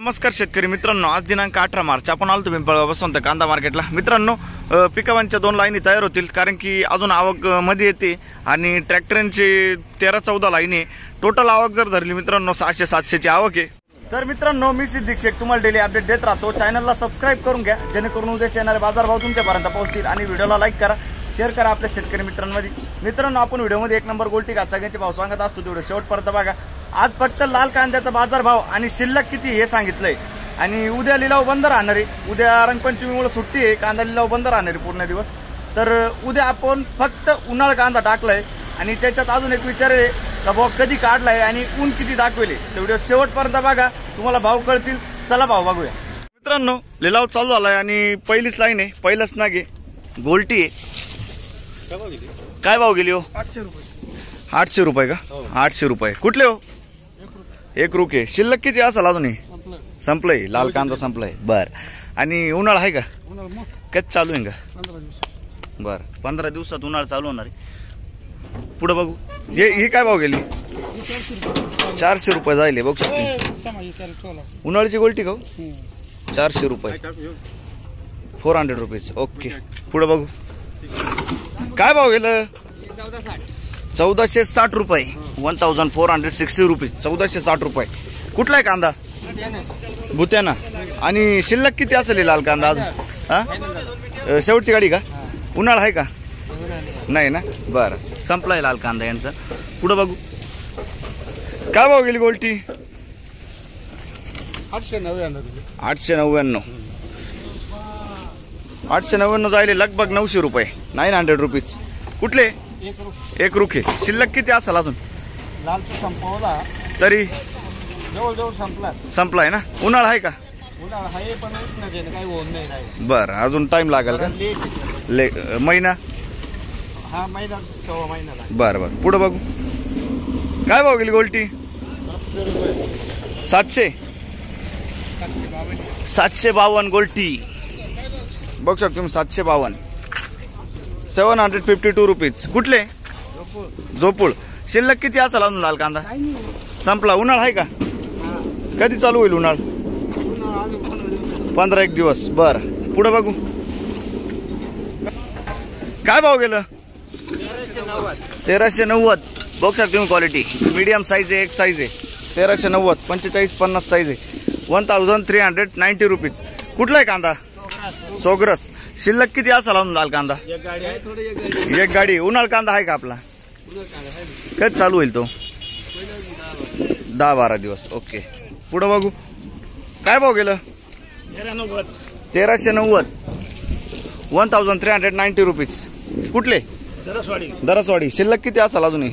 नमस्कार शेतकरी मित्रांनो, आज दिनांक 18 मार्च आपण आलो पिंपळगाव बसवंत कांदा मार्केटला। मित्रांनो, पिकावांच्या 2 लाईनी तयार होतील कारण की अजून आवक मध्ये येते आणि ट्रॅक्टरांची 13-14 लाईनी टोटल आवक जर धरली मित्रांनो 600-700 ची आवक आहे। तर मित्रांनो, मी सिद्दीक शेख तुम्हाला डेली अपडेट देत राहतो। चॅनलला सबस्क्राइब करून घ्या जेणेकरून उद्याचे येणारे बाजारभाव तुमच्यापर्यंत पोहोचतील आणि व्हिडिओला लाईक करा, शेअर करा आपल्या शेतकरी मित्रांमध्ये। मित्रांनो, आपण व्हिडिओमध्ये 1 नंबर गोल्टी काचाग्याचे भाव सांगत असतो, तेवढे शेवटपर्यंत बघा। आज फक्त लाल कांद्याचा बाजारभाव आणि शिल्लक किती हे सांगितलंय आणि उद्या लिलाव बंद राहणार आहे। उद्या रंगपंचमीमुळे सुट्टी आहे, कांदा लिलाव बंद राहणार आहे पूर्ण दिवस। तर उद्या आपण फक्त उन्हाळ कांदा टाकलाय आणि त्याच्यात अजून एक विचार आहे का भाव कधी काढलाय आणि ऊन किती दाखवले, तेवढे शेवटपर्यंत बघा, तुम्हाला भाव कळतील। चला भाव बघूया। मित्रांनो, लिलाव चालू झालाय आणि पहिलीच लाईन आहे, पहिलंच नाग आहे, गोल्टी आहे। काय भाव गेली हो? 800 रुपये। 800 रुपये का? 800 रुपये कुठले हो? 1 रुपये। शिल्लक किती असेल अजून? संपलंय, लाल कांदा संपलाय। बर, आणि उन्हाळा आहे का? कधी चालू आहे का? 15 दिवस। बर, 15 दिवसात उन्हाळा चालू होणार आहे। पुढे बघू, ही काय भाव गेली? 400 रुपये जायले बघू शकते। उन्हाळ्याची गोल्टी का? 400 रुपये, 400 रुपीज। ओके, पुढे बघू काय भाव गेलं? 1460 रुपये, 1460 रुपीज, 1460 रुपये। कुठला आहे कांदा? भुत्याना। आणि शिल्लक किती असेल लाल कांदा अजून? हा, शेवटची गाडी का? उन्हाळा आहे का? नाही ना? बरं, संपलाय लाल कांदा यांचा। पुढे बघू काय भाव गेली गोल्टी? 899। 899, 899 जायले लगभग 900 रुपये, 900 रुपीज। कुठले? 1 रुपये। शिल्लक किती असेल अजून? लालचा संपवला तरी जवळ संपला, संपलाय ना? उन्हाळा आहे का? उन्हाळा आहे पण उष्ण काही होत नाही। बरं, अजून टाइम लागेल का? महिना? हा, महिना सव्वा महिना। बरं बरं, पुढे बघू काय भाव गेली गोल्टी? 700, 752 गोल्टी बघू शकतो तुम्ही। 752, 752 रुपीज। कुठले? झोपूळ। शिल्लक किती असेल अजून लाल कांदा? संपला। उन्हाळा आहे का? कधी चालू होईल उन्हाळ? 15-1 दिवस। बर, पुढे बघू काय भाव गेलं? 1390 बघू शकतो तुम्ही। क्वालिटी मीडियम साईज आहे, एक साईज आहे। 1390, 45-50 साईज आहे। 1390 रुपीज। कुठला आहे कांदा? सोगरस। शिल्लक किती असेल अजून लाल कांदा? एक गाडी। उन्हाळ कांदा आहे का आपला? कधी चालू होईल तो? 10-12 दिवस। ओके, पुढे बघू काय भाव गेलं? 1390, 1390 रुपीज। कुठले? दरसवाडी। शिल्लक किती असेल अजून?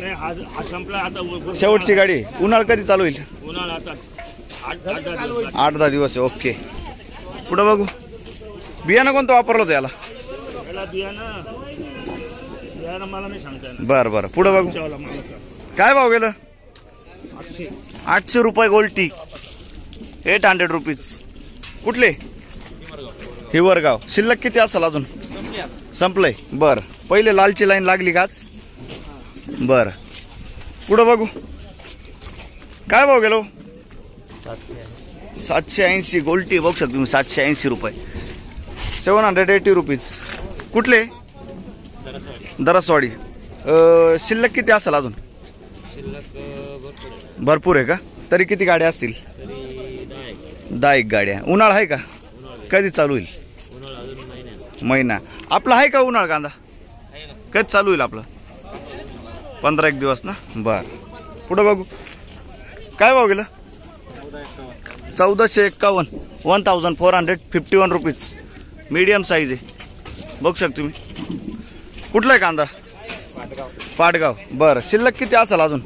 शेवटची गाडी। उन्हाळ कधी चालू होईल? 8-10 दिवस। ओके, पुढे बघू बियाणं कोणतं वापरलं होतं याला? बरं बरं, पुढे बघू काय भाव गेलं? 800 रुपये गोल्टी, 800 रुपीज। कुठले? हिवरगाव। शिल्लक किती असेल अजून? संपलंय। बर, पहिले लालची लाईन लागली काच। बर, पुढे बघू काय भाव गेलो? 780 गोल्टी बघू शकतो तुम्ही। 780 रुपये, 780 रुपीज। कुठले? दरसवाडी। शिल्लक किती असेल अजून? भरपूर आहे का? तरी किती गाड्या असतील? 10-1 गाड्या। उन्हाळा आहे का? कधी चालू होईल? महिना। आपला आहे का उन्हाळा कांदा? कधी चालू होईल आपलं? 15-1 दिवस ना? बर, पुढे बघू काय भाव गेलं? 1451, 1451 रुपीज। मीडियम साईज आहे बघू शकतो तुम्ही। कुठला आहे कांदा? पाटगाव। बरं, शिल्लक किती असेल अजून?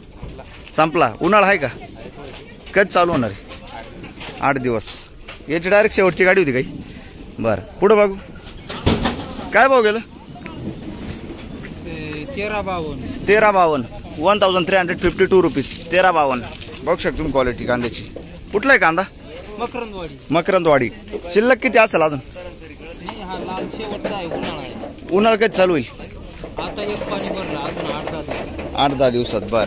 संपला। उन्हाळा आहे का? कधी चालू होणार आहे? 8 दिवस। याची डायरेक्ट शेवटची गाडी होती काही? बरं, पुढे बघू काय भाव गेलं? 1352, 1352 रुपीज, 1352 बघू शकतो तुम्ही क्वालिटी कांद्याची। कुठला आहे कांदा? मकरंदवाडी। शिल्लक किती असेल अजून? उन्हाळा कधी चालू होईल? आता एक पाणी भरलं अजून 8-10 दिवसात। बर,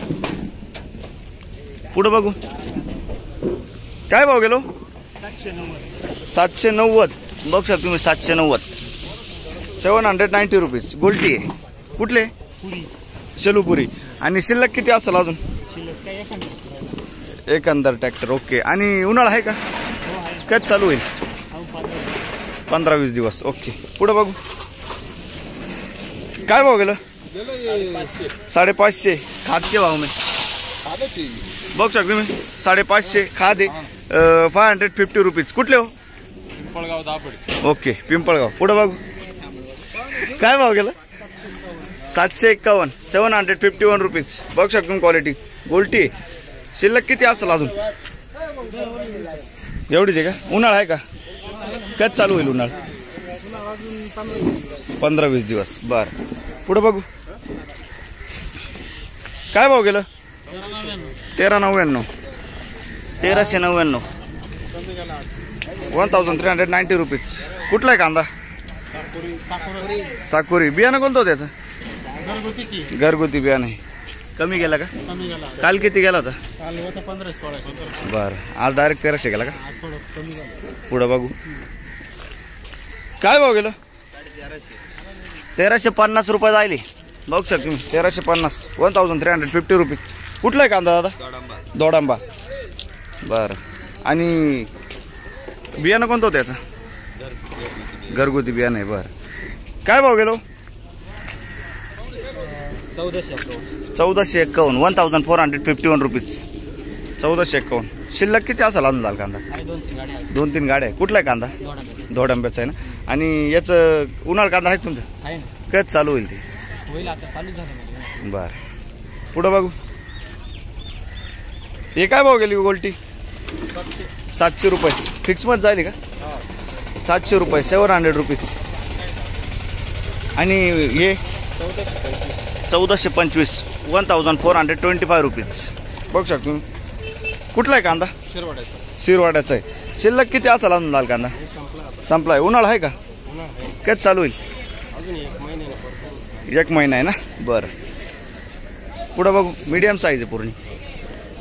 पुढे बघू काय भाव गेलो? 790 बघू शकता तुम्ही 790 790 रुपीज गोल्टी आहे. कुठले शेलूपुरी. आणि शिल्लक किती असेल अजून एकंदर ट्रॅक्टर. ओके. आणि उन्हाळा आहे का कधी चालू होईल 15-20 दिवस. ओके. पुढे बघू काय भाव गेलं 550 खाद के भाव में बघू शकता तुम्ही 550 खाद आहे 550 रुपीज. कुठले हो पिंपळगाव दापडे. ओके पिंपळगाव. पुढे बघू काय भाव गेलं 751 751 रुपीज. बघू शकतो तुम्ही क्वालिटी गोल्टी. शिल्लक किती असेल अजून एवढीच आहे का. उन्हाळा आहे का कधी चालू होईल उन्हाळा 15-20 दिवस. बर. पुढे बघू काय भाव गेलं 1399 1399 1390 रुपीज. कुठला आहे कांदा साकोरी. बियाणं कोणतं होतं त्याचं घरगुती बियाणं आहे. कमी गेला का काल किती गेला होता 1500. बर. आज डायरेक्ट 1300 गेला का. पुढं बघू काय भाव गेलं 1350 रुपये जायले. बघू शकतो तुम्ही 1350 1350 रुपीज. कुठला आहे कांदा दादा दोडांबा. बर. आणि बियाणं कोणतं होतं त्याचं घरगुती बियाणं आहे. बरं. काय भाव गेलो 1451 1451 रुपीज 1451. शिल्लक किती असेल अजून झाला कांदा 2-3 गाड्या. कुठला आहे कांदा धोडंब्याचा आहे ना. आणि याचं उन्हाळा कांदा आहे तुमचं कधी चालू होईल ते बर. पुढं बघू हे काय भाव गेली गोल्टी 700 रुपये फिक्स मध्ये जाईल का 700 रुपये 700 रुपीज. आणि हे 1425 1425 रुपीज. बघू शकतो तुम्ही. कुठला आहे कांदा शिरवाड्याचा आहे. शिल्लक किती असेल अजून लाल कांदा संपलाय. उन्हाळा आहे का कधी चालू होईल 1 महिना आहे ना. बरं. पुढं बघू मीडियम साईज आहे पूर्ण.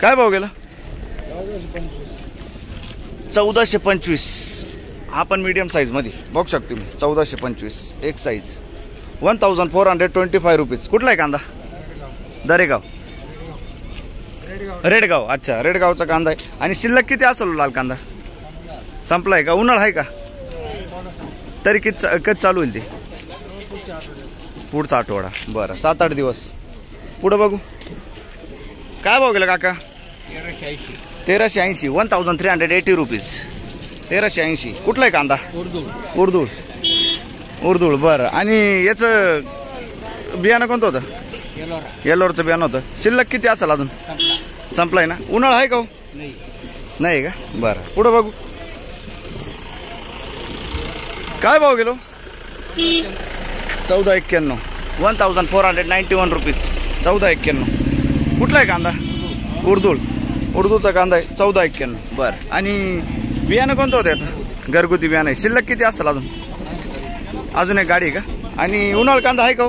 काय भाव गेला 1425. हा पण मीडियम साईज मध्ये बघू शकतो तुम्ही 1425 एक साईज 1425 रुपीज. कुठला आहे कांदा दरेगाव रेडगाव. अच्छा रेडगावचा कांदा आहे. आणि शिल्लक किती असेल लाल कांदा संपलाय का उन्हाळा आहे का तरी कधी चालू होईल ते पुढचा आठवडा. बरं 7-8 दिवस. पुढं बघू काय भाव गेला काका 1380 1380 रुपीज 1380. कुठला आहे कांदा उर्दूळ. बरं. आणि याचं बियाणं कोणतं होतं येलोरचं बियाणं होतं. शिल्लक किती असेल अजून संपलाय ना. उन्हाळा आहे का नाही का. बरं. पुढं बघू काय भाव गेलो 1491 1491 रुपीज 1491. कुठला आहे कांदा उर्दूचा कांदा आहे 1491. बरं. आणि बियाणं कोणतं होतं याचं घरगुती बियाणं आहे. शिल्लक किती असेल अजून एक गाडी आहे का. आणि उन्हाळा कांदा आहे का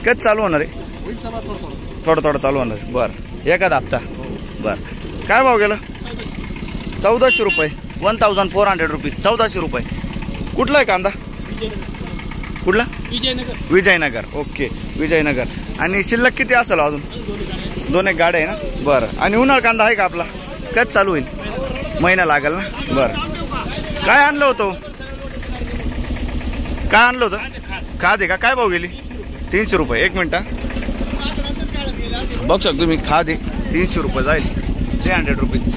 कधी चालू होणार आहे थोडं चालू होणार आहे. बरं. एखादा हप्ता. बरं. काय भाव गेलं 1400 रुपये 1400 रुपीज 1400 रुपये. कुठला आहे कांदा कुठला विजयनगर. ओके विजयनगर. आणि शिल्लक किती असेल अजून 2 गाड्या आहे ना. बरं. आणि उन्हाळा कांदा आहे का आपला कधी चालू होईल महिना लागेल ना. बरं. काय आणलं होतं खाद आहे का. काय भाव गेली 300 रुपये. 1 मिनिट बघू शकतो तुम्ही खाद आहे 300 रुपये जाईल 300 रुपीज.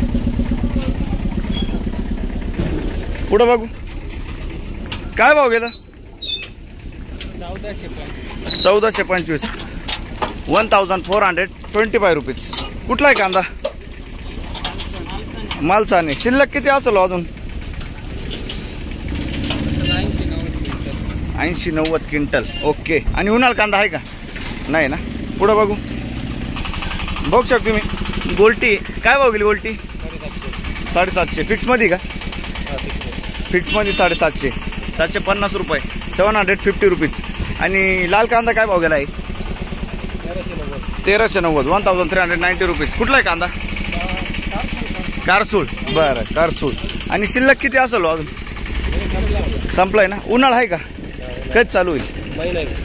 पुढं बघू काय भाव गेलं 1425 1425 रुपीज. कुठला आहे कांदा मालसाने. शिल्लक किती असेल अजून 80-90 क्विंटल. ओके. आणि उन्हाळा कांदा आहे का नाही ना. पुढं बघू शकतो तुम्ही गोल्टी काय भाव गेली गोल्टी 750 फिक्स मध्ये का फिक्स मध्ये 750 750 रुपये 750 रुपीज. आणि लाल कांदा काय भाव गेला आहे 1390 1390 रुपीज. कुठला आहे कांदा कारसूळ. बरं कारसूळ. आणि शिल्लक किती असेल अजून? संपलाय ना? उन्हाळा आहे का? कधी चालू होईल?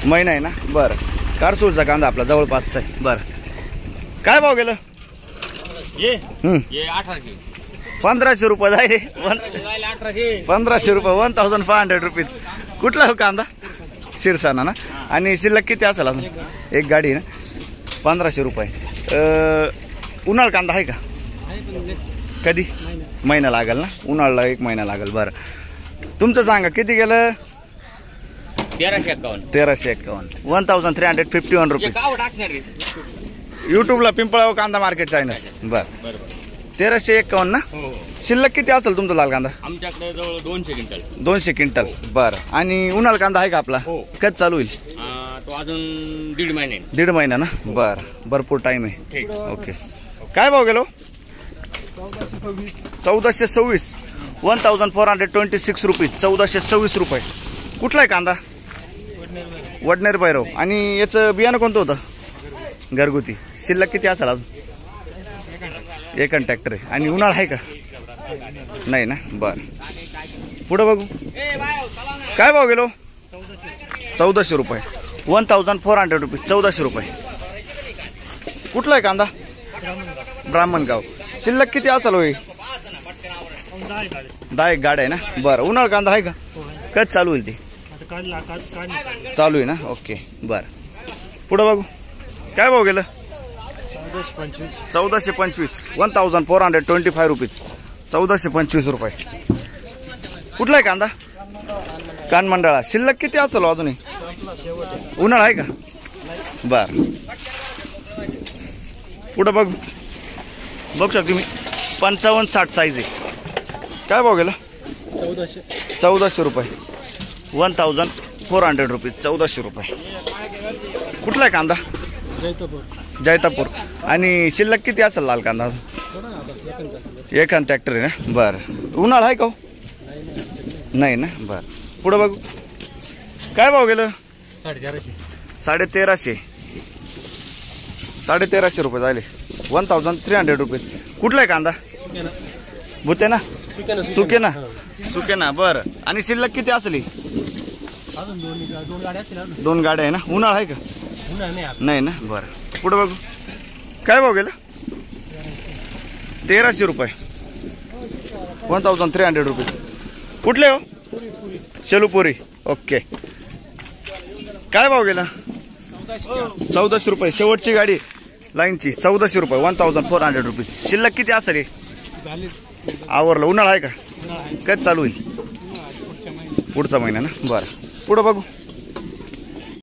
महिना आहे ना? बरं. कारसूरचा कांदा आपला जवळपासचा आहे. बरं. काय भाव गेलं? ये 1500 रुपये जाय. 1500 रुपये, 1500 रुपीज. कुठला हो कांदा? शिरसाना ना? आणि शिल्लक किती असेल अजून? एक गाडी ना? 1500 रुपये. उन्हाळ कांदा आहे का? कधी? महिना लागेल ना? उन्हाळ्याला 1 महिना लागेल. बरं. तुमचं सांगा किती गेलं? 1351. 1351 रुपये. युट्यूबला पिंपळगाव कांदा मार्केट चॅनल. बरं. 1351 ना? शिल्लक किती असेल तुमचा लाल कांदा? आमच्याकडे जवळ 200 क्विंटल. 200 क्विंटल. बरं. आणि उन्हाळ कांदा आहे का आपला? कधी चालू होईल? तो अजून 1.5 महिने. 1.5 महिना ना? बरं. भरपूर टाइम आहे. ठीक. ओके. काय भाव गेलो? 1426. 1426 रुपये. 1426 रुपये. कुठला आहे कांदा? वडनेर भैरव. आणि याचं बियाणं कोणतं होतं? घरगुती. शिल्लक किती असेल अजून? एकन ट्रॅक्टर आहे. आणि उन्हाळा आहे का? नाही ना? बरं. पुढं बघू. काय भाव गेलो? 1400 रुपये. 1400 रुपये. 1400 रुपये. कुठला आहे कांदा? ब्राह्मणगाव. शिल्लक किती असेल होई? 10 एक गाड्या आहे ना? बरं. उन्हाळा कांदा आहे का? कधी चालू होईल ती? चालू आहे ना? ओके. बरं. पुढं बघू. काय भाव गेलं? 1425. 1425 रुपीज. 1425 रुपये. कुठला आहे कांदा? कानमंडळा. शिल्लक किती असेल अजूनही? उन्हाळा आहे का? बरं. पुढं बघू. बघू शकतो तुम्ही 55-60 साईज आहे. काय भाव गेला? 1400 रुपये. 1400 रुपये. 1400 रुपये. कुठला आहे कांदा? जैतापूर. आणि शिल्लक किती असेल लाल कांदा? एखाद ट्रॅक्टर आहे ना? बरं. उन्हाळा आहे का? नाही ना? बरं. पुढं बघू. काय भाव गेलं? 1350. 1350 रुपये झाले. 1300 रुपये. कुठला आहे कांदा? भुते ना? सुके ना? सुके ना. बरं. आणि शिल्लक किती असेल? 2 गाड्या आहे ना? उन्हाळा आहे का? नाही ना? बरं. पुढं बघू. काय भाव गेलं? 1300 रुपये. 1300 रुपीज. कुठले हो? शेलूपुरी. ओके. काय भाव गेला? 1400 रुपये. शेवटची गाडी लाईनची. 1400 रुपये. 1400 रुपीज. शिल्लक किती असेल? आवरलं. उन्हाळा आहे का? कधी चालू होईल? पुढचा महिना ना? बरं. पुढं बघू.